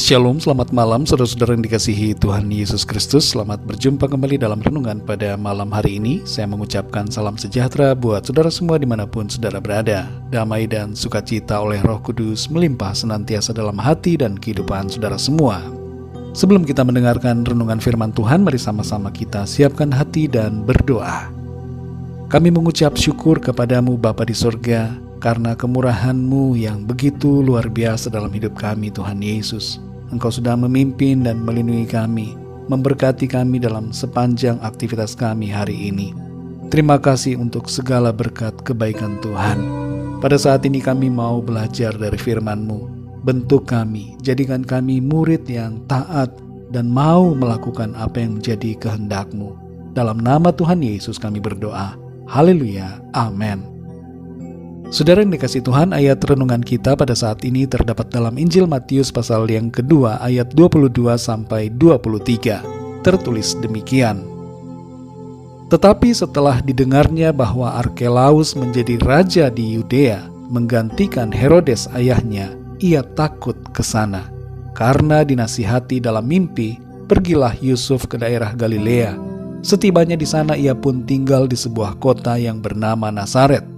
Shalom, selamat malam saudara-saudara yang dikasihi Tuhan Yesus Kristus. Selamat berjumpa kembali dalam renungan pada malam hari ini. Saya mengucapkan salam sejahtera buat saudara semua dimanapun saudara berada. Damai dan sukacita oleh Roh Kudus melimpah senantiasa dalam hati dan kehidupan saudara semua. Sebelum kita mendengarkan renungan firman Tuhan, mari sama-sama kita siapkan hati dan berdoa. Kami mengucap syukur kepadamu Bapa di sorga, karena kemurahan-Mu yang begitu luar biasa dalam hidup kami Tuhan Yesus. Engkau sudah memimpin dan melindungi kami, memberkati kami dalam sepanjang aktivitas kami hari ini. Terima kasih untuk segala berkat kebaikan Tuhan. Pada saat ini kami mau belajar dari firman-Mu. Bentuk kami, jadikan kami murid yang taat dan mau melakukan apa yang menjadi kehendak-Mu. Dalam nama Tuhan Yesus kami berdoa. Haleluya, amin. Saudara yang dikasihi Tuhan, ayat renungan kita pada saat ini terdapat dalam Injil Matius pasal yang kedua ayat 22-23. Tertulis demikian. Tetapi setelah didengarnya bahwa Arkelaus menjadi raja di Yudea, menggantikan Herodes ayahnya, ia takut ke sana. Karena dinasihati dalam mimpi, pergilah Yusuf ke daerah Galilea. Setibanya di sana ia pun tinggal di sebuah kota yang bernama Nazaret.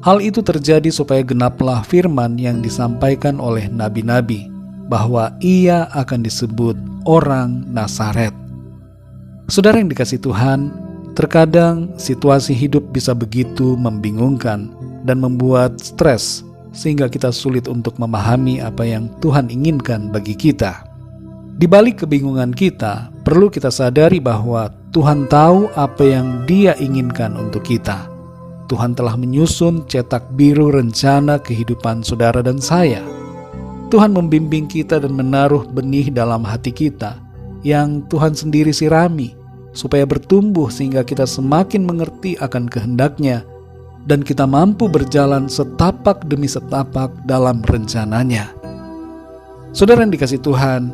Hal itu terjadi supaya genaplah firman yang disampaikan oleh nabi-nabi, bahwa ia akan disebut orang Nazaret. Saudara yang dikasihi Tuhan, terkadang situasi hidup bisa begitu membingungkan dan membuat stres, sehingga kita sulit untuk memahami apa yang Tuhan inginkan bagi kita. Di balik kebingungan kita, perlu kita sadari bahwa Tuhan tahu apa yang Dia inginkan untuk kita. Tuhan telah menyusun cetak biru rencana kehidupan saudara dan saya. Tuhan membimbing kita dan menaruh benih dalam hati kita yang Tuhan sendiri sirami, supaya bertumbuh sehingga kita semakin mengerti akan kehendak-Nya dan kita mampu berjalan setapak demi setapak dalam rencananya. Saudara yang dikasihi Tuhan,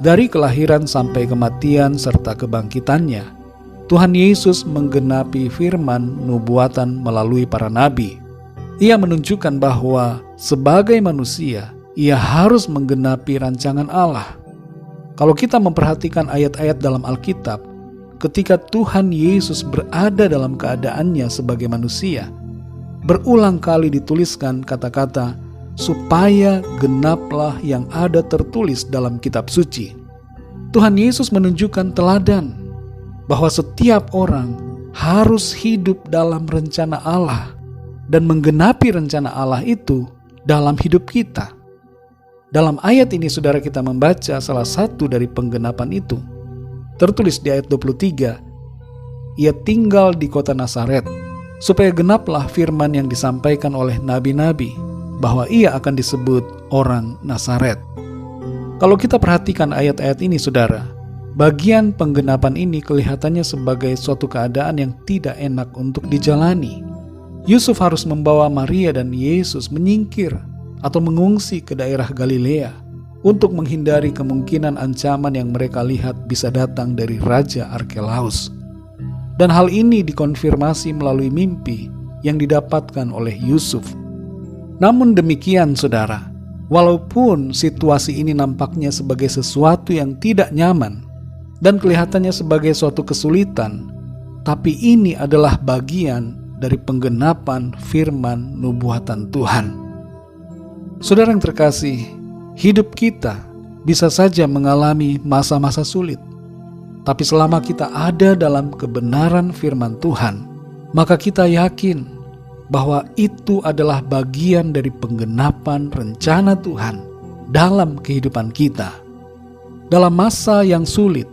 dari kelahiran sampai kematian serta kebangkitannya, Tuhan Yesus menggenapi firman nubuatan melalui para nabi. Ia menunjukkan bahwa sebagai manusia, ia harus menggenapi rancangan Allah. Kalau kita memperhatikan ayat-ayat dalam Alkitab, ketika Tuhan Yesus berada dalam keadaannya sebagai manusia, berulang kali dituliskan kata-kata, supaya genaplah yang ada tertulis dalam kitab suci. Tuhan Yesus menunjukkan teladan bahwa setiap orang harus hidup dalam rencana Allah dan menggenapi rencana Allah itu dalam hidup kita. Dalam ayat ini saudara kita membaca salah satu dari penggenapan itu. Tertulis di ayat 23, ia tinggal di kota Nazaret, supaya genaplah firman yang disampaikan oleh nabi-nabi, bahwa ia akan disebut orang Nazaret. Kalau kita perhatikan ayat-ayat ini saudara, bagian penggenapan ini kelihatannya sebagai suatu keadaan yang tidak enak untuk dijalani. Yusuf harus membawa Maria dan Yesus menyingkir atau mengungsi ke daerah Galilea untuk menghindari kemungkinan ancaman yang mereka lihat bisa datang dari Raja Arkelaus. Dan hal ini dikonfirmasi melalui mimpi yang didapatkan oleh Yusuf. Namun demikian saudara, walaupun situasi ini nampaknya sebagai sesuatu yang tidak nyaman dan kelihatannya sebagai suatu kesulitan, tapi ini adalah bagian dari penggenapan firman nubuatan Tuhan. Saudara yang terkasih, hidup kita bisa saja mengalami masa-masa sulit, tapi selama kita ada dalam kebenaran firman Tuhan, maka kita yakin bahwa itu adalah bagian dari penggenapan rencana Tuhan dalam kehidupan kita. Dalam masa yang sulit,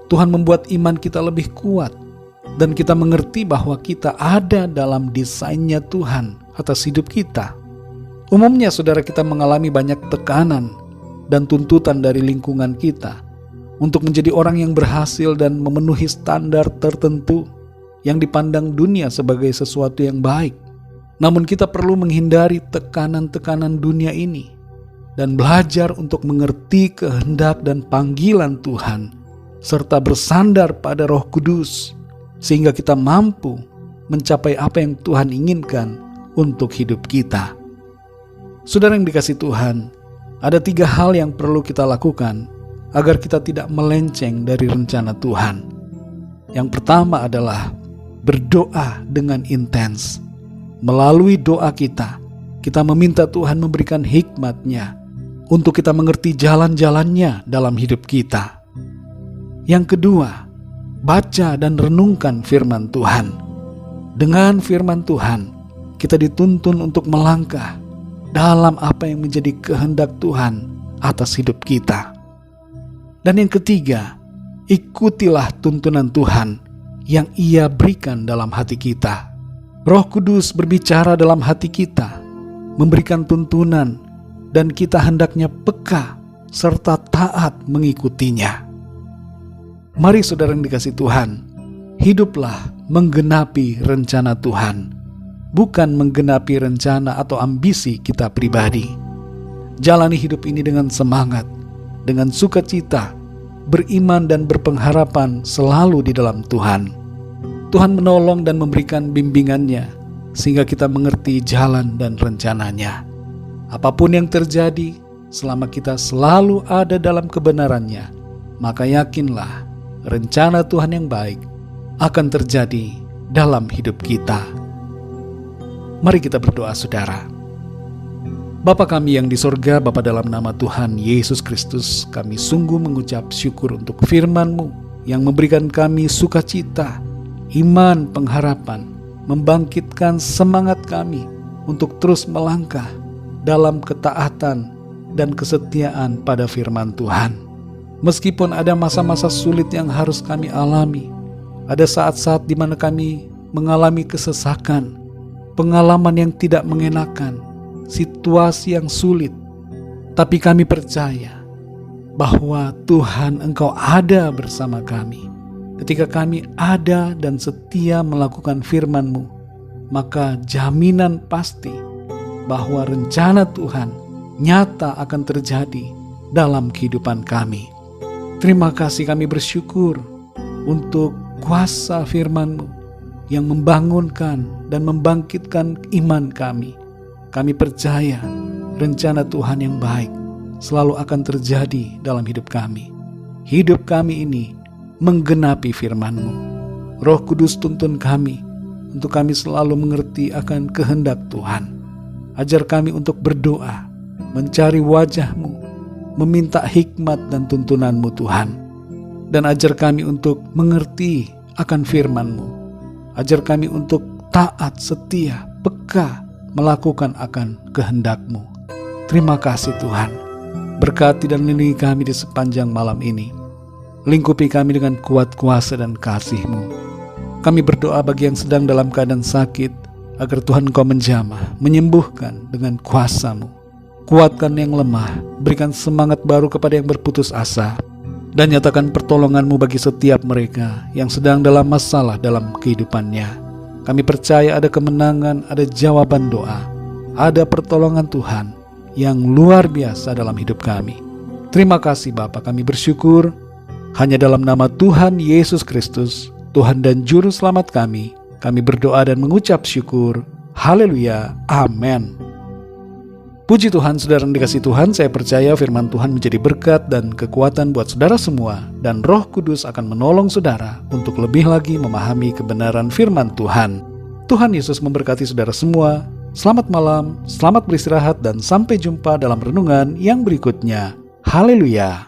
Tuhan membuat iman kita lebih kuat dan kita mengerti bahwa kita ada dalam desainnya Tuhan atas hidup kita. Umumnya saudara kita mengalami banyak tekanan dan tuntutan dari lingkungan kita untuk menjadi orang yang berhasil dan memenuhi standar tertentu yang dipandang dunia sebagai sesuatu yang baik. Namun kita perlu menghindari tekanan-tekanan dunia ini dan belajar untuk mengerti kehendak dan panggilan Tuhan, serta bersandar pada Roh Kudus, sehingga kita mampu mencapai apa yang Tuhan inginkan untuk hidup kita. Saudara yang dikasihi Tuhan, Ada 3 hal yang perlu kita lakukan agar kita tidak melenceng dari rencana Tuhan. Yang pertama adalah berdoa dengan intens. Melalui doa kita meminta Tuhan memberikan hikmat-Nya untuk kita mengerti jalan-jalannya dalam hidup kita. Yang kedua, baca dan renungkan firman Tuhan. Dengan firman Tuhan, kita dituntun untuk melangkah dalam apa yang menjadi kehendak Tuhan atas hidup kita. Dan yang ketiga, ikutilah tuntunan Tuhan yang Ia berikan dalam hati kita. Roh Kudus berbicara dalam hati kita, memberikan tuntunan, dan kita hendaknya peka serta taat mengikutinya. Mari saudara yang dikasihi Tuhan, hiduplah menggenapi rencana Tuhan, bukan menggenapi rencana atau ambisi kita pribadi. Jalani hidup ini dengan semangat, dengan sukacita, beriman dan berpengharapan selalu di dalam Tuhan. Tuhan menolong dan memberikan bimbingannya sehingga kita mengerti jalan dan rencananya. Apapun yang terjadi, selama kita selalu ada dalam kebenarannya, maka yakinlah rencana Tuhan yang baik akan terjadi dalam hidup kita. Mari kita berdoa saudara. Bapa kami yang di sorga, Bapa dalam nama Tuhan Yesus Kristus, kami sungguh mengucap syukur untuk firman-Mu yang memberikan kami sukacita, iman, pengharapan, membangkitkan semangat kami untuk terus melangkah dalam ketaatan dan kesetiaan pada firman Tuhan. Meskipun ada masa-masa sulit yang harus kami alami, ada saat-saat di mana kami mengalami kesesakan, pengalaman yang tidak mengenakan, situasi yang sulit, tapi kami percaya bahwa Tuhan Engkau ada bersama kami. Ketika kami ada dan setia melakukan firman-Mu, maka jaminan pasti bahwa rencana Tuhan nyata akan terjadi dalam kehidupan kami. Terima kasih, kami bersyukur untuk kuasa firman-Mu yang membangunkan dan membangkitkan iman kami. Kami percaya rencana Tuhan yang baik selalu akan terjadi dalam hidup kami. Hidup kami ini menggenapi firman-Mu. Roh Kudus tuntun kami untuk kami selalu mengerti akan kehendak Tuhan. Ajar kami untuk berdoa, mencari wajah-Mu, meminta hikmat dan tuntunan-Mu Tuhan. Dan ajar kami untuk mengerti akan firman-Mu. Ajar kami untuk taat, setia, peka melakukan akan kehendak-Mu. Terima kasih Tuhan. Berkati dan lindungi kami di sepanjang malam ini. Lingkupi kami dengan kuat kuasa dan kasih-Mu. Kami berdoa bagi yang sedang dalam keadaan sakit, agar Tuhan Engkau menjamah, menyembuhkan dengan kuasa-Mu. Kuatkan yang lemah, berikan semangat baru kepada yang berputus asa, dan nyatakan pertolongan-Mu bagi setiap mereka yang sedang dalam masalah dalam kehidupannya. Kami percaya ada kemenangan, ada jawaban doa, ada pertolongan Tuhan yang luar biasa dalam hidup kami. Terima kasih Bapa, kami bersyukur. Hanya dalam nama Tuhan Yesus Kristus, Tuhan dan Juru Selamat kami berdoa dan mengucap syukur. Haleluya, amin. Puji Tuhan, saudara yang dikasihi Tuhan, saya percaya firman Tuhan menjadi berkat dan kekuatan buat saudara semua, dan Roh Kudus akan menolong saudara untuk lebih lagi memahami kebenaran firman Tuhan. Tuhan Yesus memberkati saudara semua. Selamat malam, selamat beristirahat, dan sampai jumpa dalam renungan yang berikutnya. Haleluya.